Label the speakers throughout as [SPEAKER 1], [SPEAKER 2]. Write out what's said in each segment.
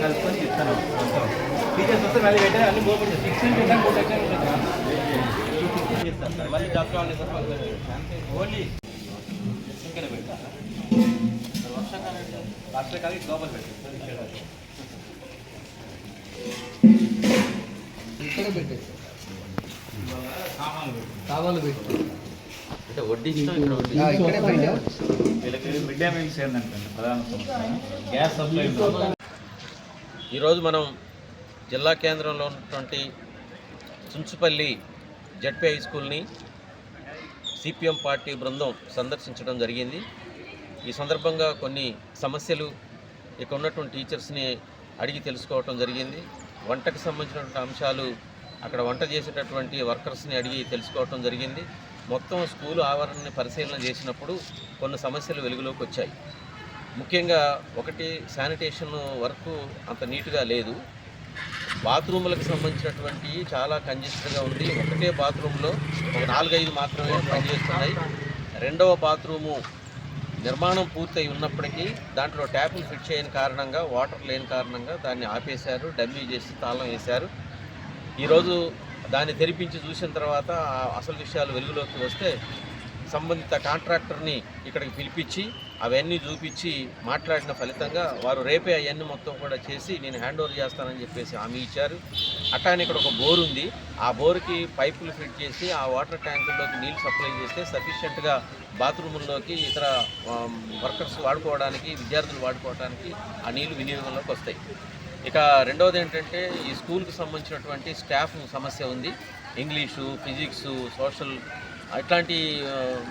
[SPEAKER 1] కలుపుకొని చెప్తాను. టీచర్స్ వస్తే మళ్ళీ పెట్టారు అన్ని గోపెట్టి 6 పెట్టాను చేస్తాను సార్. మళ్ళీ జాబ్ కావాలి ఓన్లీ ఇక్కడ పెడతాను వర్షాకాలం వర్షాకాలం లోపల పెట్టారు ఇక్కడ పెట్టారు సామాన్లు పెట్టారు అంటే వడ్డించడం ఇక్కడ వీళ్ళకి మిడ్ డే మీల్స్ ఏంటంటే ప్రధాన సమస్య గ్యాస్ సప్లై.
[SPEAKER 2] ఈరోజు మనం జిల్లా కేంద్రంలో ఉన్నటువంటి చుంచుపల్లి జడ్పీ హై స్కూల్ని సిపిఎం పార్టీ బృందం సందర్శించడం జరిగింది. ఈ సందర్భంగా కొన్ని సమస్యలు ఇక్కడ ఉన్నటువంటి టీచర్స్ని అడిగి తెలుసుకోవటం జరిగింది. వంటకు సంబంధించినటువంటి అంశాలు అక్కడ వంట చేసేటటువంటి వర్కర్స్ని అడిగి తెలుసుకోవటం జరిగింది. మొత్తం స్కూలు ఆవరణని పరిశీలన చేసినప్పుడు కొన్ని సమస్యలు వెలుగులోకి వచ్చాయి. ముఖ్యంగా ఒకటి శానిటేషన్ వర్క్ అంత నీట్గా లేదు. బాత్రూములకు సంబంధించినటువంటి చాలా కంజెస్టెడ్గా ఉంది. ఒకటే బాత్రూంలో ఒక 4-5 మాత్రమే పనిచేస్తున్నాయి. రెండవ బాత్రూము నిర్మాణం పూర్తయి ఉన్నప్పటికీ దాంట్లో ట్యాపులు ఫిట్ చేయని కారణంగా వాటర్ లేని కారణంగా దాన్ని ఆపేశారు, డమ్మీ చేసి తాళం వేశారు. ఈరోజు దాన్ని తెరిపించి చూసిన తర్వాత అసలు విషయాలు వెలుగులోకి వస్తే సంబంధిత కాంట్రాక్టర్ని ఇక్కడికి పిలిపించి అవన్నీ చూపించి మాట్లాడిన ఫలితంగా వారు రేపే అవన్నీ మొత్తం కూడా చేసి నేను హ్యాండ్ ఓవర్ చేస్తానని చెప్పేసి హామీ ఇచ్చారు. అట్లానే ఇక్కడ ఒక బోర్ ఉంది. ఆ బోర్కి పైపులు ఫిట్ చేసి ఆ వాటర్ ట్యాంకుల్లోకి నీళ్ళు సప్లై చేస్తే సఫిషియెంట్గా బాత్రూముల్లోకి ఇతర వర్కర్స్ వాడుకోవడానికి, విద్యార్థులు వాడుకోవడానికి ఆ నీళ్లు వినియోగంలోకి వస్తాయి. ఇక రెండవది ఏంటంటే ఈ స్కూల్కి సంబంధించినటువంటి స్టాఫ్ సమస్య ఉంది. ఇంగ్లీషు, ఫిజిక్స్, సోషల్ ఇట్లాంటి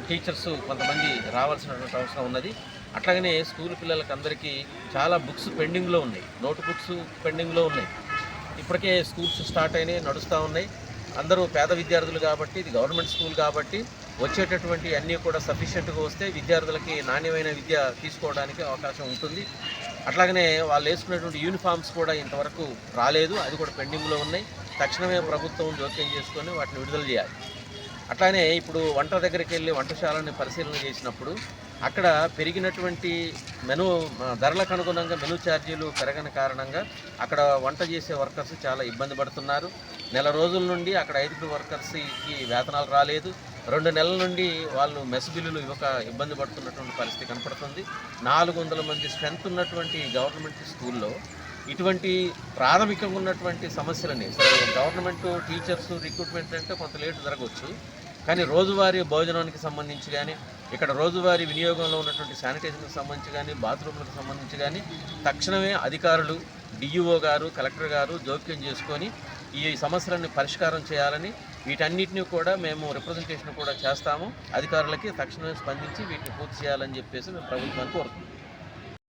[SPEAKER 2] టీచర్స్ కొంతమంది రావాల్సినటువంటి అవసరం ఉన్నది. అట్లాగనే స్కూల్ పిల్లలకి అందరికీ చాలా బుక్స్ పెండింగ్లో ఉన్నాయి, నోట్ బుక్స్ పెండింగ్లో ఉన్నాయి. ఇప్పటికే స్కూల్స్ స్టార్ట్ అయినాయి, నడుస్తూ ఉన్నాయి. అందరూ పేద విద్యార్థులు కాబట్టి, ఇది గవర్నమెంట్ స్కూల్ కాబట్టి వచ్చేటటువంటి అన్నీ కూడా సఫిషియెంట్గా వస్తే విద్యార్థులకి నాణ్యమైన విద్య తీసుకోవడానికి అవకాశం ఉంటుంది. అట్లాగనే వాళ్ళు వేసుకునేటువంటి యూనిఫామ్స్ కూడా ఇంతవరకు రాలేదు, అది కూడా పెండింగ్లో ఉన్నాయి. తక్షణమే ప్రభుత్వం జోక్యం చేసుకొని వాటిని విడుదల చేయాలి. అట్లానే ఇప్పుడు వంట దగ్గరికి వెళ్ళి వంటశాలని పరిశీలన చేసినప్పుడు అక్కడ పెరిగినటువంటి మెను ధరలకు అనుగుణంగా మెను ఛార్జీలు పెరగని కారణంగా అక్కడ వంట చేసే వర్కర్స్ చాలా ఇబ్బంది పడుతున్నారు. నెల రోజుల నుండి అక్కడ 5 వర్కర్స్కి వేతనాలు రాలేదు. 2 నెలల నుండి వాళ్ళు మెస్ బిల్లులు ఇవ్వక ఇబ్బంది పడుతున్నటువంటి పరిస్థితి కనపడుతుంది. 400 మంది స్ట్రెంత్ ఉన్నటువంటి గవర్నమెంట్ స్కూల్లో ఇటువంటి ప్రాథమికంగా ఉన్నటువంటి సమస్యలని గవర్నమెంట్ టీచర్స్ రిక్రూట్మెంట్ అంటే కొంత లేటు జరగవచ్చు, కానీ రోజువారీ భోజనానికి సంబంధించి కానీ, ఇక్కడ రోజువారీ వినియోగంలో ఉన్నటువంటి శానిటైజర్కి సంబంధించి కానీ, బాత్రూమ్లకు సంబంధించి కానీ తక్షణమే అధికారులు, డిఈఓ గారు, కలెక్టర్ గారు జోక్యం చేసుకొని ఈ సమస్యలను పరిష్కారం చేయాలని, వీటన్నిటిని కూడా మేము రిప్రజెంటేషన్ కూడా చేస్తాము. అధికారులకి తక్షణమే స్పందించి వీటిని పూర్తి చేయాలని చెప్పేసి మేము ప్రభుత్వాన్ని కోరుతున్నాం.